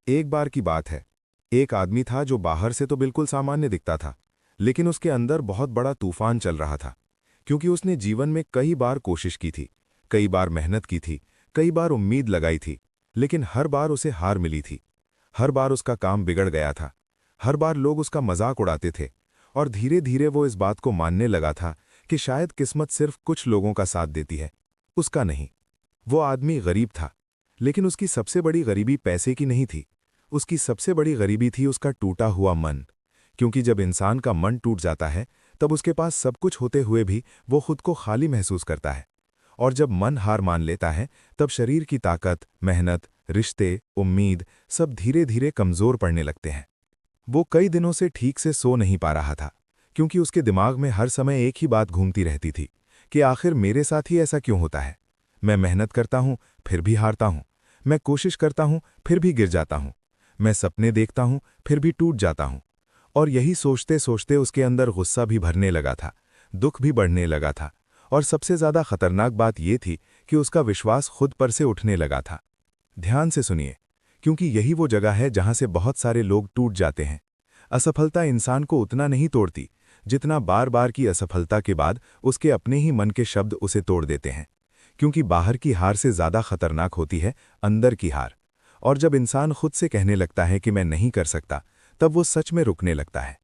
एक बार की बात है। एक आदमी था जो बाहर से तो बिल्कुल सामान्य दिखता था, लेकिन उसके अंदर बहुत बड़ा तूफान चल रहा था। क्योंकि उसने जीवन में कई बार कोशिश की थी, कई बार मेहनत की थी, कई बार उम्मीद लगाई थी, लेकिन हर बार उसे हार मिली थी। हर बार उसका काम बिगड़ गया था। हर बार लोग उसका मजाक उड़ाते थे। और धीरे धीरे वो इस बात को मानने लगा था कि शायद किस्मत सिर्फ कुछ लोगों का साथ देती है, उसका नहीं। वो आदमी गरीब था, लेकिन उसकी सबसे बड़ी गरीबी पैसे की नहीं थी। उसकी सबसे बड़ी गरीबी थी उसका टूटा हुआ मन। क्योंकि जब इंसान का मन टूट जाता है, तब उसके पास सब कुछ होते हुए भी वो खुद को खाली महसूस करता है। और जब मन हार मान लेता है, तब शरीर की ताकत, मेहनत, रिश्ते, उम्मीद सब धीरे धीरे कमजोर पड़ने लगते हैं। वो कई दिनों से ठीक से सो नहीं पा रहा था, क्योंकि उसके दिमाग में हर समय एक ही बात घूमती रहती थी कि आखिर मेरे साथ ही ऐसा क्यों होता है। मैं मेहनत करता हूं, फिर भी हारता हूं। मैं कोशिश करता हूं, फिर भी गिर जाता हूं। मैं सपने देखता हूं, फिर भी टूट जाता हूं। और यही सोचते सोचते उसके अंदर गुस्सा भी भरने लगा था, दुख भी बढ़ने लगा था। और सबसे ज्यादा खतरनाक बात यह थी कि उसका विश्वास खुद पर से उठने लगा था। ध्यान से सुनिए, क्योंकि यही वो जगह है जहां से बहुत सारे लोग टूट जाते हैं। असफलता इंसान को उतना नहीं तोड़ती जितना बार बार की असफलता के बाद उसके अपने ही मन के शब्द उसे तोड़ देते हैं। क्योंकि बाहर की हार से ज्यादा खतरनाक होती है अंदर की हार। और जब इंसान खुद से कहने लगता है कि मैं नहीं कर सकता, तब वो सच में रुकने लगता है।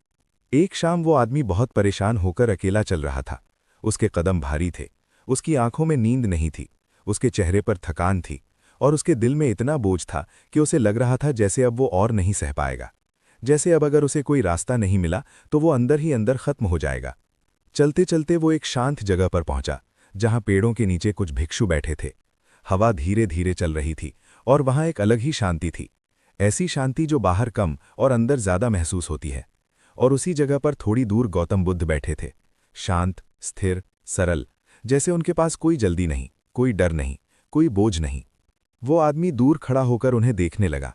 एक शाम वो आदमी बहुत परेशान होकर अकेला चल रहा था। उसके कदम भारी थे, उसकी आंखों में नींद नहीं थी, उसके चेहरे पर थकान थी, और उसके दिल में इतना बोझ था कि उसे लग रहा था जैसे अब वो और नहीं सह पाएगा। जैसे अब अगर उसे कोई रास्ता नहीं मिला तो वो अंदर ही अंदर खत्म हो जाएगा। चलते चलते वो एक शांत जगह पर पहुंचा, जहां पेड़ों के नीचे कुछ भिक्षु बैठे थे। हवा धीरे धीरे चल रही थी, और वहां एक अलग ही शांति थी। ऐसी शांति जो बाहर कम और अंदर ज्यादा महसूस होती है। और उसी जगह पर थोड़ी दूर गौतम बुद्ध बैठे थे, शांत, स्थिर, सरल, जैसे उनके पास कोई जल्दी नहीं, कोई डर नहीं, कोई बोझ नहीं। वो आदमी दूर खड़ा होकर उन्हें देखने लगा,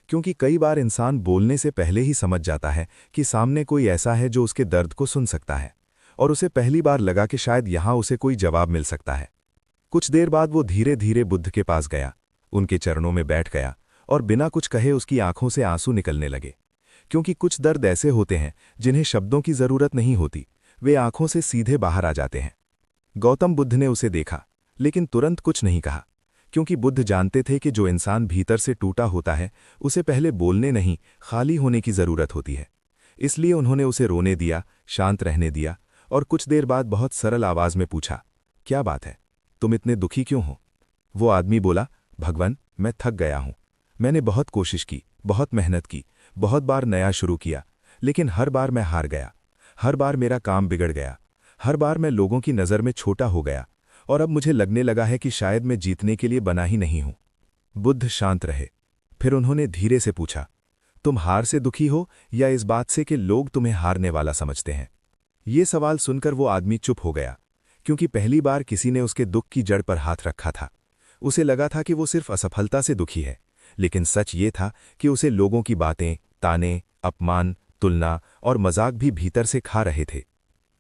क्योंकि कई बार इंसान बोलने से पहले ही समझ जाता है कि सामने कोई ऐसा है जो उसके दर्द को सुन सकता है। और उसे पहली बार लगा कि शायद यहां उसे कोई जवाब मिल सकता है। कुछ देर बाद वो धीरे धीरे बुद्ध के पास गया, उनके चरणों में बैठ गया, और बिना कुछ कहे उसकी आंखों से आंसू निकलने लगे। क्योंकि कुछ दर्द ऐसे होते हैं जिन्हें शब्दों की जरूरत नहीं होती, वे आंखों से सीधे बाहर आ जाते हैं। गौतम बुद्ध ने उसे देखा, लेकिन तुरंत कुछ नहीं कहा। क्योंकि बुद्ध जानते थे कि जो इंसान भीतर से टूटा होता है, उसे पहले बोलने नहीं, खाली होने की जरूरत होती है। इसलिए उन्होंने उसे रोने दिया, शांत रहने दिया, और कुछ देर बाद बहुत सरल आवाज में पूछा, क्या बात है, तुम इतने दुखी क्यों हो? वो आदमी बोला, भगवान, मैं थक गया हूं। मैंने बहुत कोशिश की, बहुत मेहनत की, बहुत बार नया शुरू किया, लेकिन हर बार मैं हार गया। हर बार मेरा काम बिगड़ गया। हर बार मैं लोगों की नज़र में छोटा हो गया, और अब मुझे लगने लगा है कि शायद मैं जीतने के लिए बना ही नहीं हूं। बुद्ध शांत रहे। फिर उन्होंने धीरे से पूछा, तुम हार से दुखी हो या इस बात से कि लोग तुम्हें हारने वाला समझते हैं? ये सवाल सुनकर वो आदमी चुप हो गया, क्योंकि पहली बार किसी ने उसके दुख की जड़ पर हाथ रखा था। उसे लगा था कि वो सिर्फ असफलता से दुखी है, लेकिन सच ये था कि उसे लोगों की बातें, ताने, अपमान, तुलना और मजाक भी भीतर से खा रहे थे।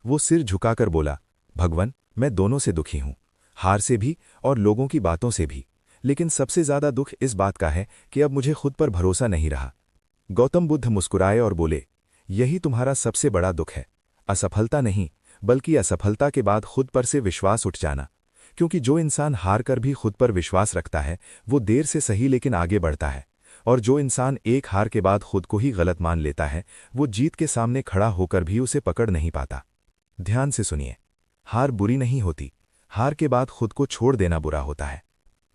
वो सिर झुकाकर बोला, भगवान, मैं दोनों से दुखी हूं, हार से भी और लोगों की बातों से भी। लेकिन सबसे ज्यादा दुख इस बात का है कि अब मुझे खुद पर भरोसा नहीं रहा। गौतम बुद्ध मुस्कुराए और बोले, यही तुम्हारा सबसे बड़ा दुख है। असफलता नहीं, बल्कि असफलता के बाद खुद पर से विश्वास उठ जाना। क्योंकि जो इंसान हार कर भी खुद पर विश्वास रखता है, वो देर से सही लेकिन आगे बढ़ता है। और जो इंसान एक हार के बाद खुद को ही गलत मान लेता है, वो जीत के सामने खड़ा होकर भी उसे पकड़ नहीं पाता। ध्यान से सुनिए, हार बुरी नहीं होती, हार के बाद खुद को छोड़ देना बुरा होता है।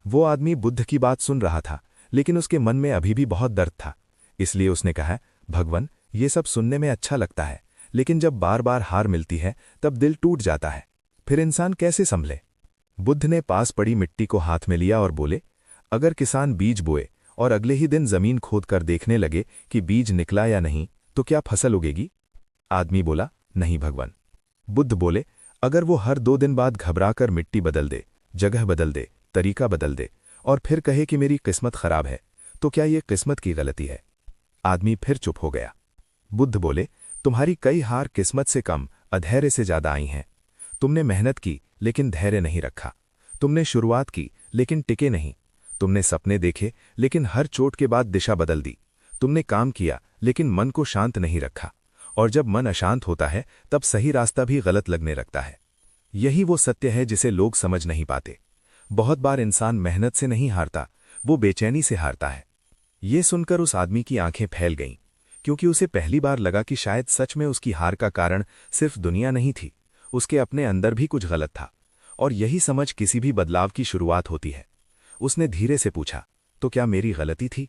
वो आदमी बुद्ध की बात सुन रहा था, लेकिन उसके मन में अभी भी बहुत दर्द था। इसलिए उसने कहा, भगवान, ये सब सुनने में अच्छा लगता है, लेकिन जब बार बार हार मिलती है तब दिल टूट जाता है। फिर इंसान कैसे संभले? बुद्ध ने पास पड़ी मिट्टी को हाथ में लिया और बोले, अगर किसान बीज बोए और अगले ही दिन जमीन खोद कर देखने लगे कि बीज निकला या नहीं, तो क्या फसल उगेगी? आदमी बोला, नहीं भगवान। बुद्ध बोले, अगर वो हर 2 दिन बाद घबराकर मिट्टी बदल दे, जगह बदल दे, तरीका बदल दे, और फिर कहे कि मेरी किस्मत खराब है, तो क्या ये किस्मत की गलती है? आदमी फिर चुप हो गया। बुद्ध बोले, तुम्हारी कई हार किस्मत से कम, अधैर्य से ज्यादा आई हैं। तुमने मेहनत की, लेकिन धैर्य नहीं रखा। तुमने शुरुआत की, लेकिन टिके नहीं। तुमने सपने देखे, लेकिन हर चोट के बाद दिशा बदल दी। तुमने काम किया, लेकिन मन को शांत नहीं रखा। और जब मन अशांत होता है, तब सही रास्ता भी गलत लगने लगता है। यही वो सत्य है जिसे लोग समझ नहीं पाते। बहुत बार इंसान मेहनत से नहीं हारता, वो बेचैनी से हारता है। ये सुनकर उस आदमी की आंखें फैल गईं, क्योंकि उसे पहली बार लगा कि शायद सच में उसकी हार का कारण सिर्फ दुनिया नहीं थी, उसके अपने अंदर भी कुछ गलत था। और यही समझ किसी भी बदलाव की शुरुआत होती है। उसने धीरे से पूछा, तो क्या मेरी गलती थी?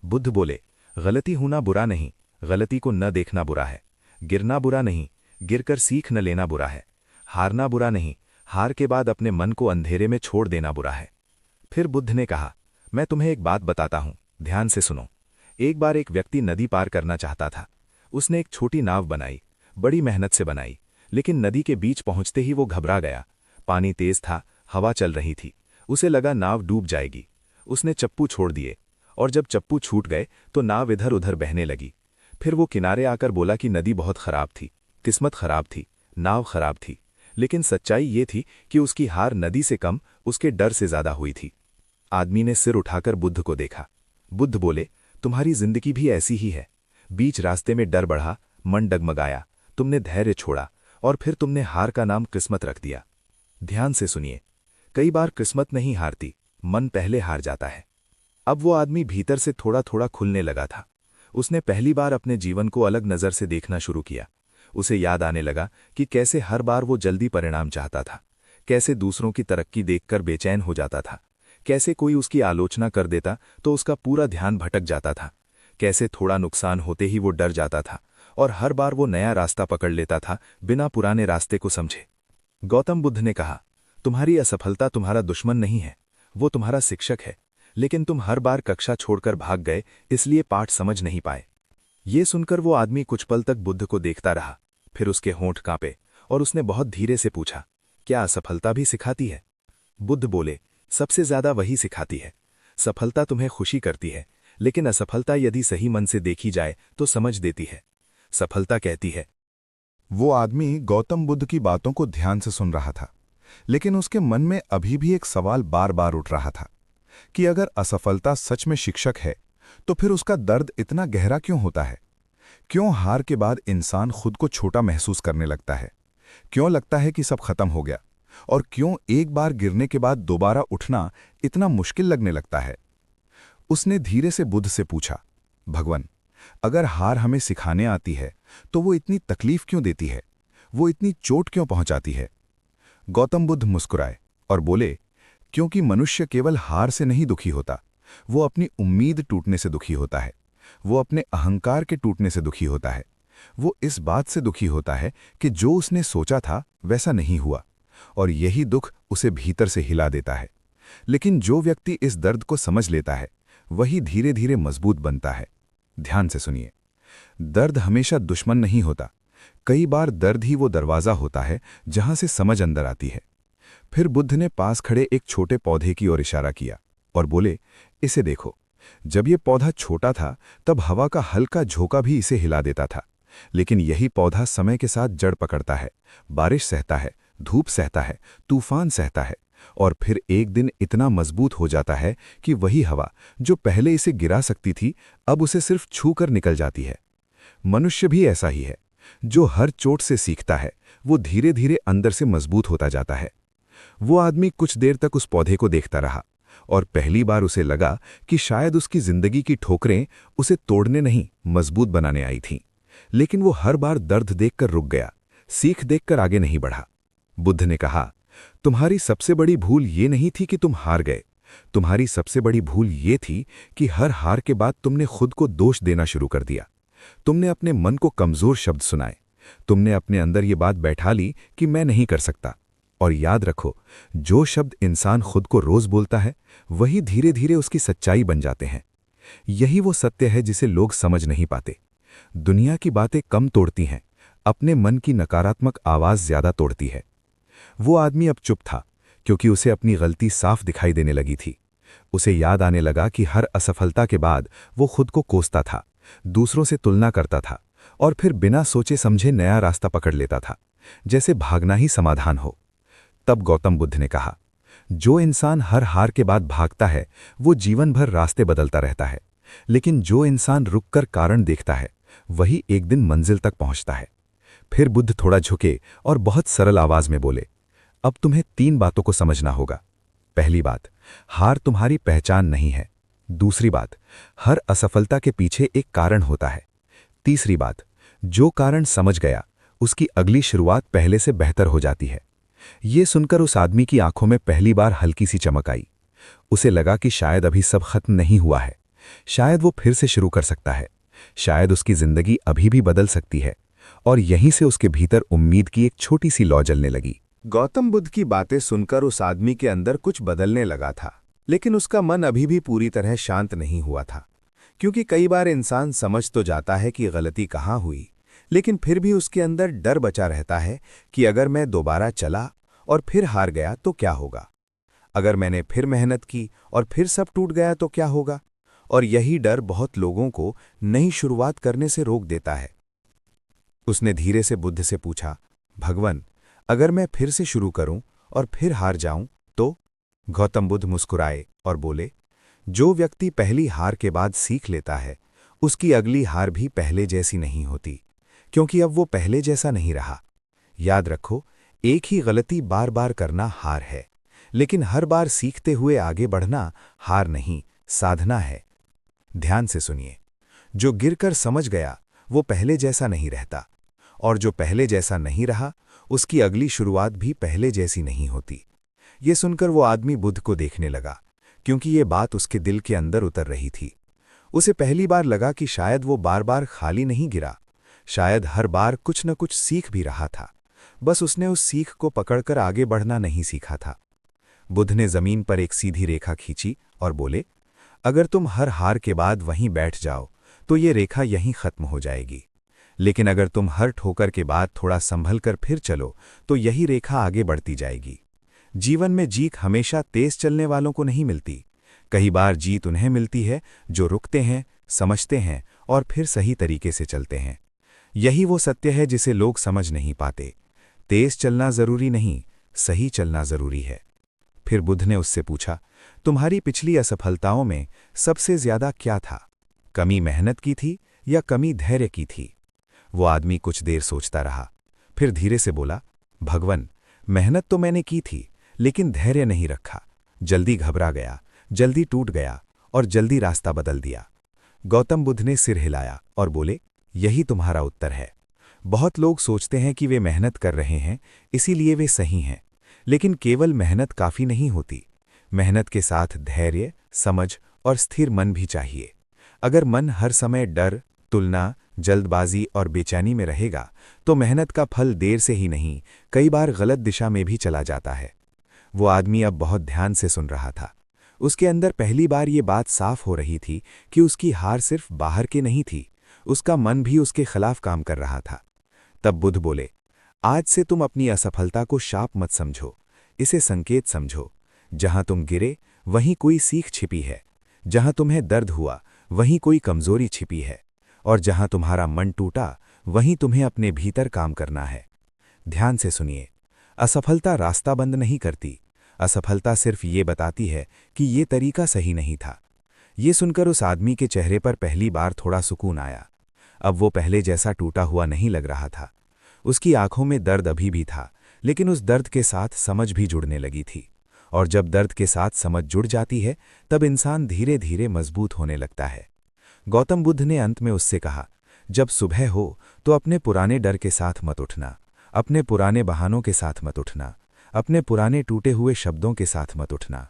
बुद्ध बोले, गलती होना बुरा नहीं, गलती को न देखना बुरा है। गिरना बुरा नहीं, गिरकर सीख न लेना बुरा है। हारना बुरा नहीं, हार के बाद अपने मन को अंधेरे में छोड़ देना बुरा है। फिर बुद्ध ने कहा, मैं तुम्हें एक बात बताता हूं, ध्यान से सुनो। एक बार एक व्यक्ति नदी पार करना चाहता था। उसने एक छोटी नाव बनाई, बड़ी मेहनत से बनाई, लेकिन नदी के बीच पहुंचते ही वो घबरा गया। पानी तेज था, हवा चल रही थी, उसे लगा नाव डूब जाएगी। उसने चप्पू छोड़ दिए, और जब चप्पू छूट गए तो नाव इधर उधर बहने लगी। फिर वो किनारे आकर बोला कि नदी बहुत खराब थी, किस्मत खराब थी, नाव खराब थी। लेकिन सच्चाई ये थी कि उसकी हार नदी से कम उसके डर से ज्यादा हुई थी। आदमी ने सिर उठाकर बुद्ध को देखा। बुद्ध बोले, तुम्हारी जिंदगी भी ऐसी ही है। बीच रास्ते में डर बढ़ा, मन डगमगाया, तुमने धैर्य छोड़ा, और फिर तुमने हार का नाम किस्मत रख दिया। ध्यान से सुनिए, कई बार किस्मत नहीं हारती, मन पहले हार जाता है। अब वो आदमी भीतर से थोड़ा थोड़ा खुलने लगा था। उसने पहली बार अपने जीवन को अलग नज़र से देखना शुरू किया। उसे याद आने लगा कि कैसे हर बार वो जल्दी परिणाम चाहता था, कैसे दूसरों की तरक्की देखकर बेचैन हो जाता था, कैसे कोई उसकी आलोचना कर देता तो उसका पूरा ध्यान भटक जाता था, कैसे थोड़ा नुकसान होते ही वो डर जाता था, और हर बार वो नया रास्ता पकड़ लेता था बिना पुराने रास्ते को समझे। गौतम बुद्ध ने कहा, तुम्हारी असफलता तुम्हारा दुश्मन नहीं है, वो तुम्हारा शिक्षक है। लेकिन तुम हर बार कक्षा छोड़कर भाग गए, इसलिए पाठ समझ नहीं पाए। ये सुनकर वो आदमी कुछ पल तक बुद्ध को देखता रहा, फिर उसके होंठ कांपे, और उसने बहुत धीरे से पूछा, क्या असफलता भी सिखाती है? बुद्ध बोले, सबसे ज्यादा वही सिखाती है। सफलता तुम्हें खुशी करती है, लेकिन असफलता यदि सही मन से देखी जाए तो समझ देती है। सफलता कहती है। वो आदमी गौतम बुद्ध की बातों को ध्यान से सुन रहा था, लेकिन उसके मन में अभी भी एक सवाल बार बार उठ रहा था कि अगर असफलता सच में शिक्षक है, तो फिर उसका दर्द इतना गहरा क्यों होता है? क्यों हार के बाद इंसान खुद को छोटा महसूस करने लगता है? क्यों लगता है कि सब खत्म हो गया? और क्यों एक बार गिरने के बाद दोबारा उठना इतना मुश्किल लगने लगता है? उसने धीरे से बुद्ध से पूछा, भगवान, अगर हार हमें सिखाने आती है, तो वो इतनी तकलीफ क्यों देती है? वो इतनी चोट क्यों पहुंचाती है? गौतम बुद्ध मुस्कुराए और बोले, क्योंकि मनुष्य केवल हार से नहीं दुखी होता, वो अपनी उम्मीद टूटने से दुखी होता है। वो अपने अहंकार के टूटने से दुखी होता है। वो इस बात से दुखी होता है कि जो उसने सोचा था वैसा नहीं हुआ, और यही दुख उसे भीतर से हिला देता है। लेकिन जो व्यक्ति इस दर्द को समझ लेता है, वही धीरे धीरे मजबूत बनता है। ध्यान से सुनिए, दर्द हमेशा दुश्मन नहीं होता। कई बार दर्द ही वो दरवाज़ा होता है जहां से समझ अंदर आती है। फिर बुद्ध ने पास खड़े एक छोटे पौधे की ओर इशारा किया और बोले, इसे देखो। जब ये पौधा छोटा था, तब हवा का हल्का झोंका भी इसे हिला देता था। लेकिन यही पौधा समय के साथ जड़ पकड़ता है, बारिश सहता है, धूप सहता है, तूफान सहता है, और फिर एक दिन इतना मजबूत हो जाता है कि वही हवा जो पहले इसे गिरा सकती थी, अब उसे सिर्फ छू कर निकल जाती है। मनुष्य भी ऐसा ही है। जो हर चोट से सीखता है, वो धीरे धीरे अंदर से मजबूत होता जाता है। वो आदमी कुछ देर तक उस पौधे को देखता रहा, और पहली बार उसे लगा कि शायद उसकी जिंदगी की ठोकरें उसे तोड़ने नहीं, मजबूत बनाने आई थीं। लेकिन वो हर बार दर्द देखकर रुक गया, सीख देखकर आगे नहीं बढ़ा। बुद्ध ने कहा, तुम्हारी सबसे बड़ी भूल ये नहीं थी कि तुम हार गए। तुम्हारी सबसे बड़ी भूल ये थी कि हर हार के बाद तुमने खुद को दोष देना शुरू कर दिया। तुमने अपने मन को कमजोर शब्द सुनाए। तुमने अपने अंदर ये बात बैठा ली कि मैं नहीं कर सकता। और याद रखो, जो शब्द इंसान खुद को रोज बोलता है, वही धीरे धीरे उसकी सच्चाई बन जाते हैं। यही वो सत्य है जिसे लोग समझ नहीं पाते। दुनिया की बातें कम तोड़ती हैं, अपने मन की नकारात्मक आवाज ज्यादा तोड़ती है। वो आदमी अब चुप था, क्योंकि उसे अपनी गलती साफ दिखाई देने लगी थी। उसे याद आने लगा कि हर असफलता के बाद वो खुद को कोसता था, दूसरों से तुलना करता था, और फिर बिना सोचे समझे नया रास्ता पकड़ लेता था, जैसे भागना ही समाधान हो। तब गौतम बुद्ध ने कहा, जो इंसान हर हार के बाद भागता है वो जीवन भर रास्ते बदलता रहता है, लेकिन जो इंसान रुककर कारण देखता है वही एक दिन मंजिल तक पहुंचता है। फिर बुद्ध थोड़ा झुके और बहुत सरल आवाज में बोले, अब तुम्हें 3 बातों को समझना होगा। पहली बात, हार तुम्हारी पहचान नहीं है। दूसरी बात, हर असफलता के पीछे एक कारण होता है। तीसरी बात, जो कारण समझ गया उसकी अगली शुरुआत पहले से बेहतर हो जाती है। ये सुनकर उस आदमी की आंखों में पहली बार हल्की सी चमक आई। उसे लगा कि शायद अभी सब खत्म नहीं हुआ है, शायद वो फिर से शुरू कर सकता है, शायद उसकी जिंदगी अभी भी बदल सकती है। और यहीं से उसके भीतर उम्मीद की एक छोटी सी लौ जलने लगी। गौतम बुद्ध की बातें सुनकर उस आदमी के अंदर कुछ बदलने लगा था, लेकिन उसका मन अभी भी पूरी तरह शांत नहीं हुआ था। क्योंकि कई बार इंसान समझ तो जाता है कि गलती कहाँ हुई, लेकिन फिर भी उसके अंदर डर बचा रहता है कि अगर मैं दोबारा चला और फिर हार गया तो क्या होगा, अगर मैंने फिर मेहनत की और फिर सब टूट गया तो क्या होगा। और यही डर बहुत लोगों को नई शुरुआत करने से रोक देता है। उसने धीरे से बुद्ध से पूछा, भगवान, अगर मैं फिर से शुरू करूं और फिर हार जाऊं तो? गौतम बुद्ध मुस्कुराए और बोले, जो व्यक्ति पहली हार के बाद सीख लेता है उसकी अगली हार भी पहले जैसी नहीं होती, क्योंकि अब वो पहले जैसा नहीं रहा। याद रखो, एक ही गलती बार बार करना हार है, लेकिन हर बार सीखते हुए आगे बढ़ना हार नहीं, साधना है। ध्यान से सुनिए, जो गिरकर समझ गया वो पहले जैसा नहीं रहता, और जो पहले जैसा नहीं रहा उसकी अगली शुरुआत भी पहले जैसी नहीं होती। ये सुनकर वो आदमी बुद्ध को देखने लगा, क्योंकि ये बात उसके दिल के अंदर उतर रही थी। उसे पहली बार लगा कि शायद वो बार बार खाली नहीं गिरा, शायद हर बार कुछ न कुछ सीख भी रहा था, बस उसने उस सीख को पकड़कर आगे बढ़ना नहीं सीखा था। बुद्ध ने जमीन पर एक सीधी रेखा खींची और बोले, अगर तुम हर हार के बाद वहीं बैठ जाओ तो ये रेखा यहीं खत्म हो जाएगी, लेकिन अगर तुम हर ठोकर के बाद थोड़ा संभल कर फिर चलो तो यही रेखा आगे बढ़ती जाएगी। जीवन में जीत हमेशा तेज चलने वालों को नहीं मिलती, कई बार जीत उन्हें मिलती है जो रुकते हैं, समझते हैं और फिर सही तरीके से चलते हैं। यही वो सत्य है जिसे लोग समझ नहीं पाते। तेज चलना जरूरी नहीं, सही चलना जरूरी है। फिर बुद्ध ने उससे पूछा, तुम्हारी पिछली असफलताओं में सबसे ज्यादा क्या था? कमी मेहनत की थी या कमी धैर्य की थी? वो आदमी कुछ देर सोचता रहा, फिर धीरे से बोला, भगवान, मेहनत तो मैंने की थी, लेकिन धैर्य नहीं रखा। जल्दी घबरा गया, जल्दी टूट गया और जल्दी रास्ता बदल दिया। गौतम बुद्ध ने सिर हिलाया और बोले, यही तुम्हारा उत्तर है। बहुत लोग सोचते हैं कि वे मेहनत कर रहे हैं इसीलिए वे सही हैं, लेकिन केवल मेहनत काफी नहीं होती। मेहनत के साथ धैर्य, समझ और स्थिर मन भी चाहिए। अगर मन हर समय डर, तुलना, जल्दबाजी और बेचैनी में रहेगा तो मेहनत का फल देर से ही नहीं, कई बार गलत दिशा में भी चला जाता है। वो आदमी अब बहुत ध्यान से सुन रहा था। उसके अंदर पहली बार ये बात साफ हो रही थी कि उसकी हार सिर्फ बाहर की नहीं थी, उसका मन भी उसके खिलाफ काम कर रहा था। तब बुद्ध बोले, आज से तुम अपनी असफलता को शाप मत समझो, इसे संकेत समझो। जहां तुम गिरे वहीं कोई सीख छिपी है, जहां तुम्हें दर्द हुआ वहीं कोई कमजोरी छिपी है, और जहां तुम्हारा मन टूटा वहीं तुम्हें अपने भीतर काम करना है। ध्यान से सुनिए, असफलता रास्ता बंद नहीं करती, असफलता सिर्फ ये बताती है कि ये तरीका सही नहीं था। ये सुनकर उस आदमी के चेहरे पर पहली बार थोड़ा सुकून आया। अब वो पहले जैसा टूटा हुआ नहीं लग रहा था। उसकी आंखों में दर्द अभी भी था, लेकिन उस दर्द के साथ समझ भी जुड़ने लगी थी। और जब दर्द के साथ समझ जुड़ जाती है तब इंसान धीरे धीरे मजबूत होने लगता है। गौतम बुद्ध ने अंत में उससे कहा, जब सुबह हो तो अपने पुराने डर के साथ मत उठना, अपने पुराने बहानों के साथ मत उठना, अपने पुराने टूटे हुए शब्दों के साथ मत उठना।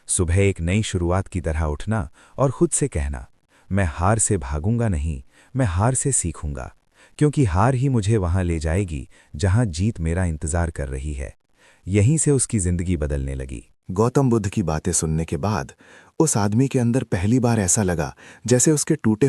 सुबह एक नई शुरुआत की तरह उठना और खुद से कहना, मैं हार से भागूंगा नहीं, मैं हार से सीखूंगा, क्योंकि हार ही मुझे वहां ले जाएगी जहां जीत मेरा इंतजार कर रही है। यहीं से उसकी जिंदगी बदलने लगी। गौतम बुद्ध की बातें सुनने के बाद उस आदमी के अंदर पहली बार ऐसा लगा जैसे उसके टूटे हुए